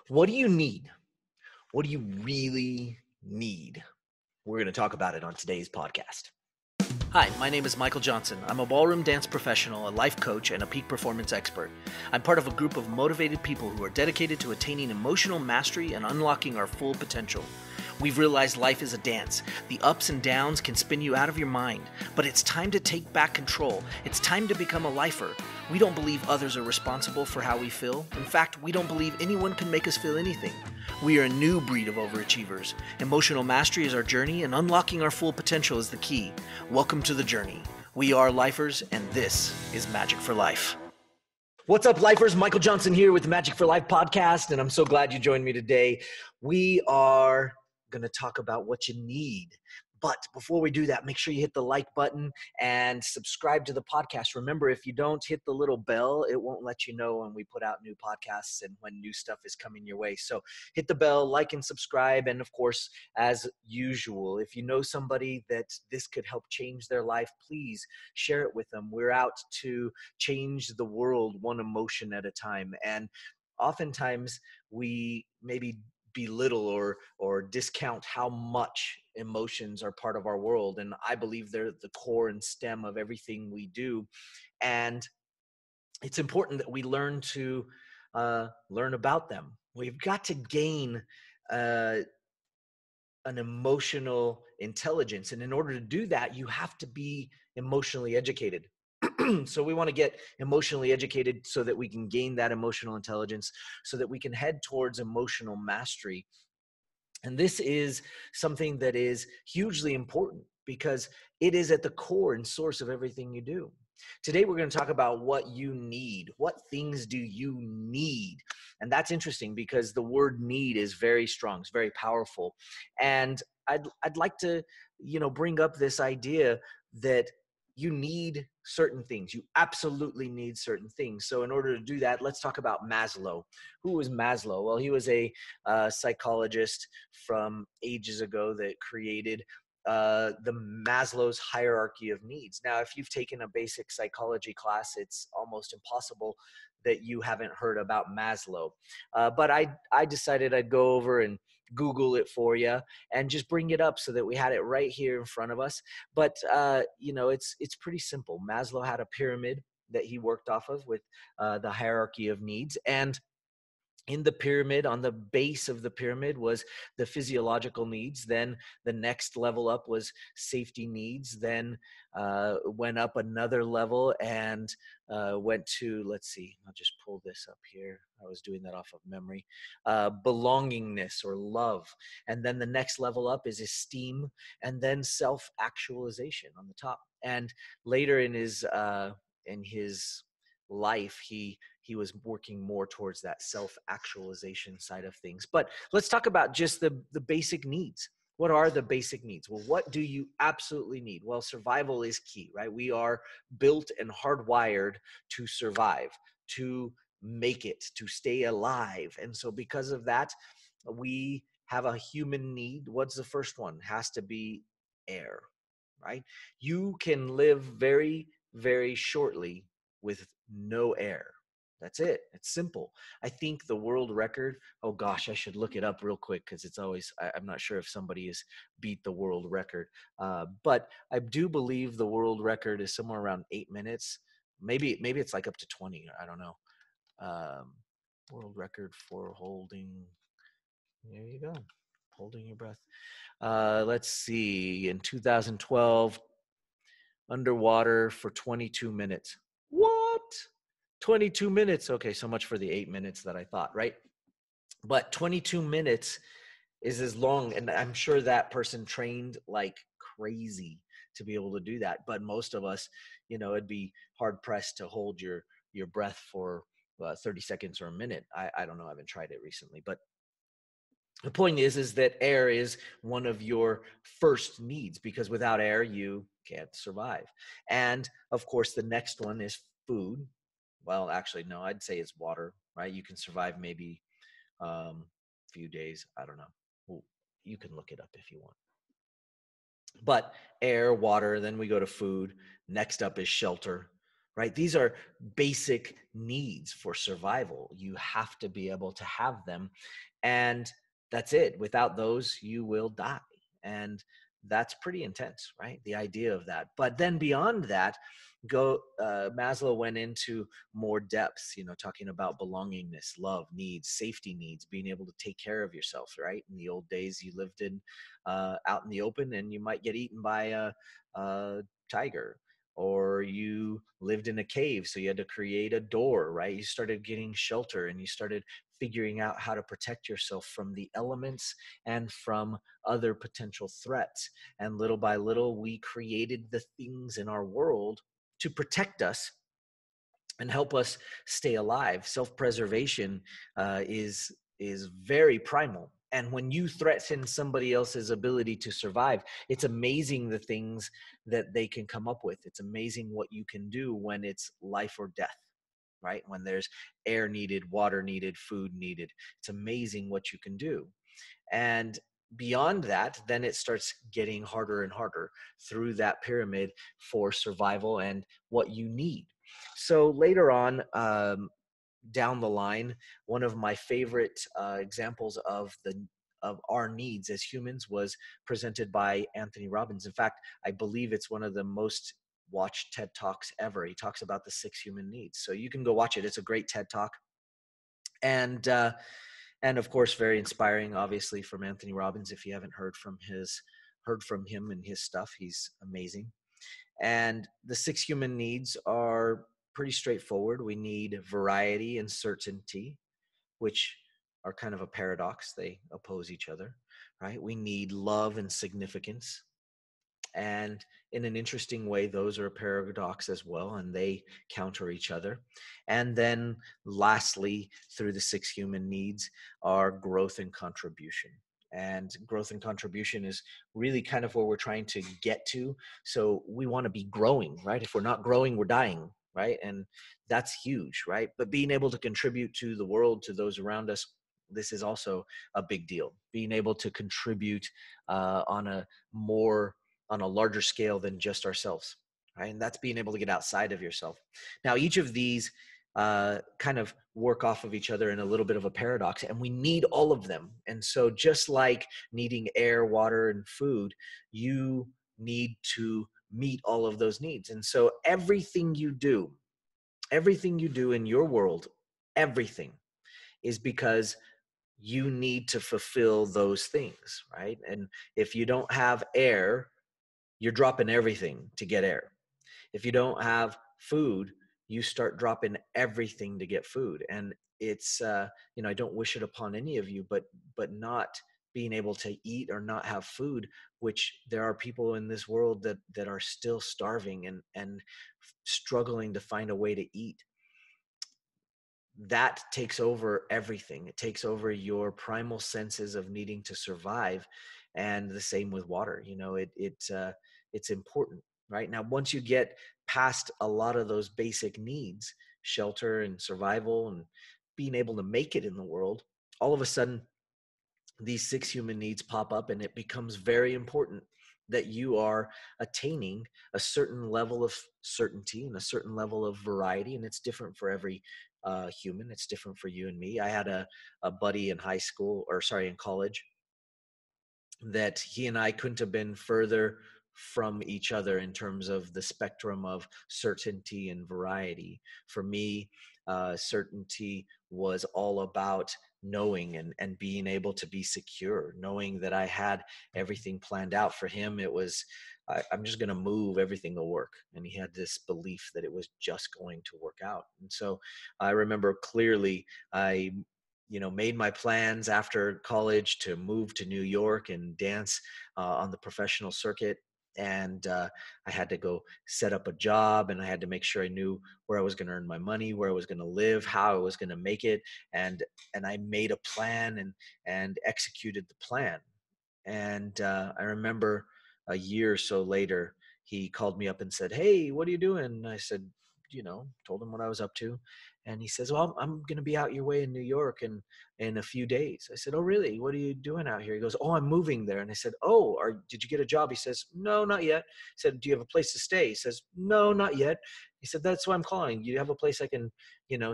What do you need? What do you really need? We're going to talk about it on today's podcast. Hi, my name is Michael Johnson. I'm a ballroom dance professional, a life coach, and a peak performance expert. I'm part of a group of motivated people who are dedicated to attaining emotional mastery and unlocking our full potential. We've realized life is a dance. The ups and downs can spin you out of your mind, but it's time to take back control. It's time to become a lifer. We don't believe others are responsible for how we feel. In fact, we don't believe anyone can make us feel anything. We are a new breed of overachievers. Emotional mastery is our journey, and unlocking our full potential is the key. Welcome to the journey. We are lifers, and this is Majic for Life. What's up, lifers? Michael Johnson here with the Majic for Life podcast, and I'm so glad you joined me today. We are going to talk about what you need. But before we do that, make sure you hit the like button and subscribe to the podcast. Remember, if you don't hit the little bell, it won't let you know when we put out new podcasts and when new stuff is coming your way. So hit the bell, like and subscribe. And of course, as usual, if you know somebody that this could help change their life, please share it with them. We're out to change the world one emotion at a time. And oftentimes we maybe belittle or discount how much emotions are part of our world, and I believe they're the core and stem of everything we do. And it's important that we learn to learn about them. We've got to gain an emotional intelligence, and in order to do that, you have to be emotionally educated. So we want to get emotionally educated so that we can gain that emotional intelligence, so that we can head towards emotional mastery. And this is something that is hugely important because it is at the core and source of everything you do. Today, we're going to talk about what you need. What things do you need? And that's interesting because the word need is very strong. It's very powerful. And I'd like to, bring up this idea that you need certain things. You absolutely need certain things. So in order to do that, let's talk about Maslow. Who was Maslow? Well, he was a psychologist from ages ago that created the Maslow's hierarchy of needs. Now, if you've taken a basic psychology class, it's almost impossible that you haven't heard about Maslow. But I decided I'd go over and Google it for you and just bring it up so that we had it right here in front of us. But it's pretty simple. Maslow had a pyramid that he worked off of with the hierarchy of needs, and in the pyramid, on the base of the pyramid, was the physiological needs. Then the next level up was safety needs. Then went up another level and went to, let's see, I'll just pull this up here. I was doing that off of memory. Belongingness or love. And then the next level up is esteem, and then self-actualization on the top. And later in his life, he was working more towards that self-actualization side of things. But let's talk about just the basic needs. What are the basic needs? Well, what do you absolutely need? Well, survival is key, right? We are built and hardwired to survive, to make it, to stay alive. And so because of that, we have a human need. What's the first one? Has to be air, right? You can live very, very shortly with no air. That's it. It's simple. I think the world record, oh gosh, I should look it up real quick because it's always, I'm not sure if somebody has beat the world record. But I do believe the world record is somewhere around 8 minutes. Maybe it's like up to 20. I don't know. World record for holding. There you go. Holding your breath. Let's see. In 2012, underwater for 22 minutes. What? 22 minutes. Okay, so much for the 8 minutes that I thought, right? But 22 minutes is as long, and I'm sure that person trained like crazy to be able to do that. But most of us, it'd be hard pressed to hold your breath for 30 seconds or a minute. I don't know. I haven't tried it recently, but the point is that air is one of your first needs, because without air, you can't survive. And of course, the next one is food. Well, actually, no, I'd say it's water, right? You can survive maybe a few days. I don't know. Well, you can look it up if you want. But air, water, then we go to food. Next up is shelter, right? These are basic needs for survival. You have to be able to have them. And that's it. Without those, you will die. And that's pretty intense, right? The idea of that. But then beyond that, Maslow went into more depths, talking about belongingness, love needs, safety needs, being able to take care of yourself, right? In the old days, you lived in out in the open, and you might get eaten by a tiger, or you lived in a cave, so you had to create a door, right? You started getting shelter, and you started figuring out how to protect yourself from the elements and from other potential threats. And little by little, we created the things in our world to protect us and help us stay alive. Self-preservation is very primal. And when you threaten somebody else's ability to survive, it's amazing the things that they can come up with. It's amazing what you can do when it's life or death, right? When there's air needed, water needed, food needed. It's amazing what you can do. And beyond that, then it starts getting harder and harder through that pyramid for survival and what you need. So later on, down the line, one of my favorite examples of our needs as humans was presented by Anthony Robbins. In fact, I believe it's one of the most watched TED Talks ever. He talks about the 6 human needs. So you can go watch it. It's a great TED Talk. And of course, very inspiring, obviously, from Anthony Robbins. If you haven't heard from him and his stuff, he's amazing. And the 6 human needs are pretty straightforward. We need variety and certainty, which are kind of a paradox. They oppose each other, right? We need love and significance. And in an interesting way, those are a paradox as well, and they counter each other. And then lastly, through the 6 human needs are growth and contribution. And growth and contribution is really kind of where we're trying to get to. So we want to be growing, right? If we're not growing, we're dying, right? And that's huge, right? But being able to contribute to the world, to those around us, this is also a big deal. Being able to contribute on a more on a larger scale than just ourselves, right? And that's being able to get outside of yourself. Now, each of these kind of work off of each other in a little bit of a paradox, and we need all of them. And so just like needing air, water, and food, you need to meet all of those needs. And so everything you do in your world, everything is because you need to fulfill those things, right? And if you don't have air, you're dropping everything to get air. If you don't have food, you start dropping everything to get food. And it's I don't wish it upon any of you, but not being able to eat or not have food, which there are people in this world that are still starving and struggling to find a way to eat. That takes over everything. It takes over your primal senses of needing to survive, and the same with water. It's important, right? Now, once you get past a lot of those basic needs, shelter and survival and being able to make it in the world, all of a sudden these 6 human needs pop up, and it becomes very important that you are attaining a certain level of certainty and a certain level of variety. And it's different for every human. It's different for you and me. I had a buddy in in college, that he and I couldn't have been further from each other in terms of the spectrum of certainty and variety. For me, certainty was all about knowing and being able to be secure, knowing that I had everything planned out. For him, it was, I'm just going to move, everything will work. And he had this belief that it was just going to work out. And so I remember clearly, I made my plans after college to move to New York and dance on the professional circuit. And I had to go set up a job, and I had to make sure I knew where I was going to earn my money, where I was going to live, how I was going to make it. And I made a plan and executed the plan. And I remember a year or so later, he called me up and said, "Hey, what are you doing?" And I said, told him what I was up to. And he says, well, I'm going to be out your way in New York in a few days. I said, oh, really? What are you doing out here? He goes, oh, I'm moving there. And I said, oh, did you get a job? He says, no, not yet. I said, do you have a place to stay? He says, no, not yet. He said, that's why I'm calling. You have a place I can,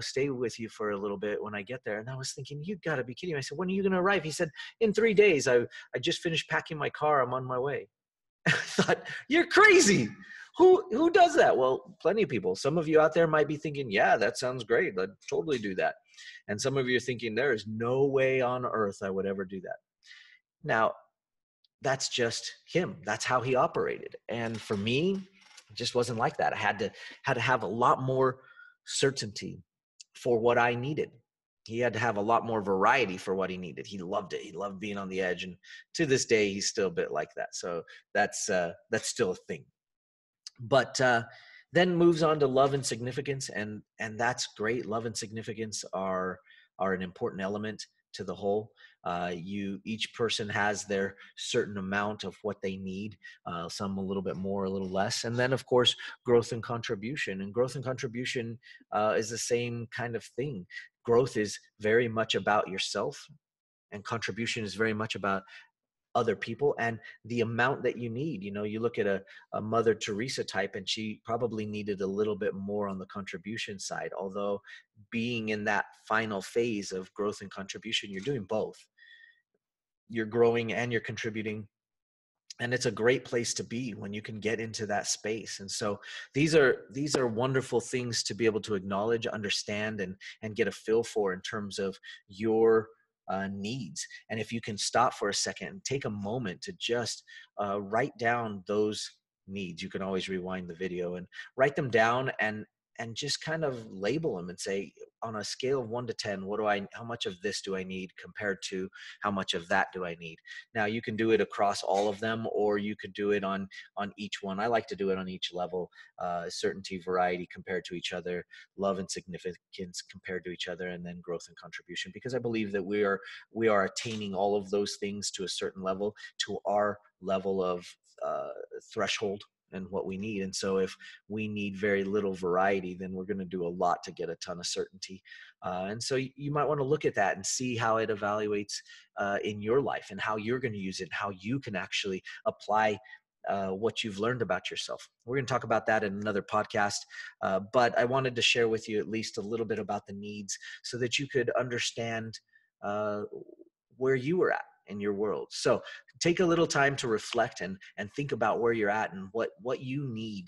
stay with you for a little bit when I get there. And I was thinking, you got to be kidding me. I said, when are you going to arrive? He said, in 3 days. I just finished packing my car. I'm on my way. I thought, you're crazy. Who does that? Well, plenty of people. Some of you out there might be thinking, yeah, that sounds great. I'd totally do that. And some of you are thinking, there is no way on earth I would ever do that. Now, that's just him. That's how he operated. And for me, it just wasn't like that. I had to have a lot more certainty for what I needed. He had to have a lot more variety for what he needed. He loved it. He loved being on the edge. And to this day, he's still a bit like that. So that's still a thing. But then moves on to love and significance, and that's great. Love and significance are an important element to the whole. Each person has their certain amount of what they need, some a little bit more, a little less. And then, of course, growth and contribution. And growth and contribution is the same kind of thing. Growth is very much about yourself, and contribution is very much about other people and the amount that you need. You look at a Mother Teresa type, and she probably needed a little bit more on the contribution side. Although being in that final phase of growth and contribution, you're doing both. You're growing and you're contributing. And it's a great place to be when you can get into that space. And so these are wonderful things to be able to acknowledge, understand, and get a feel for in terms of your needs. And if you can stop for a second and take a moment to just write down those needs, you can always rewind the video and write them down and just kind of label them and say, on a scale of 1 to 10, how much of this do I need compared to how much of that do I need? Now you can do it across all of them, or you could do it on each one. I like to do it on each level, certainty, variety compared to each other, love and significance compared to each other, and then growth and contribution, because I believe that we are attaining all of those things to a certain level, to our level of threshold and what we need. And so if we need very little variety, then we're going to do a lot to get a ton of certainty. And so you might want to look at that and see how it evaluates in your life, and how you're going to use it, and how you can actually apply what you've learned about yourself. We're going to talk about that in another podcast, but I wanted to share with you at least a little bit about the needs so that you could understand where you were at in your world. So take a little time to reflect and think about where you're at and what you need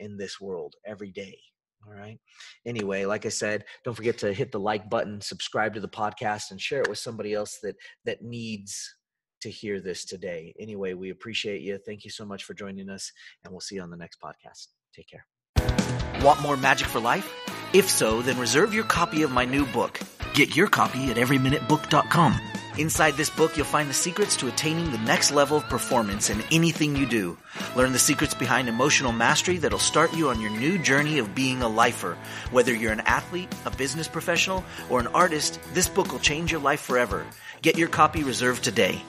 in this world every day. All right. Anyway, like I said, don't forget to hit the like button, subscribe to the podcast, and share it with somebody else that needs to hear this today. Anyway, we appreciate you. Thank you so much for joining us, and we'll see you on the next podcast. Take care. Want more magic for life? If so, then reserve your copy of my new book. Get your copy at everyminutebook.com. Inside this book, you'll find the secrets to attaining the next level of performance in anything you do. Learn the secrets behind emotional mastery that'll start you on your new journey of being a lifer. Whether you're an athlete, a business professional, or an artist, this book will change your life forever. Get your copy reserved today.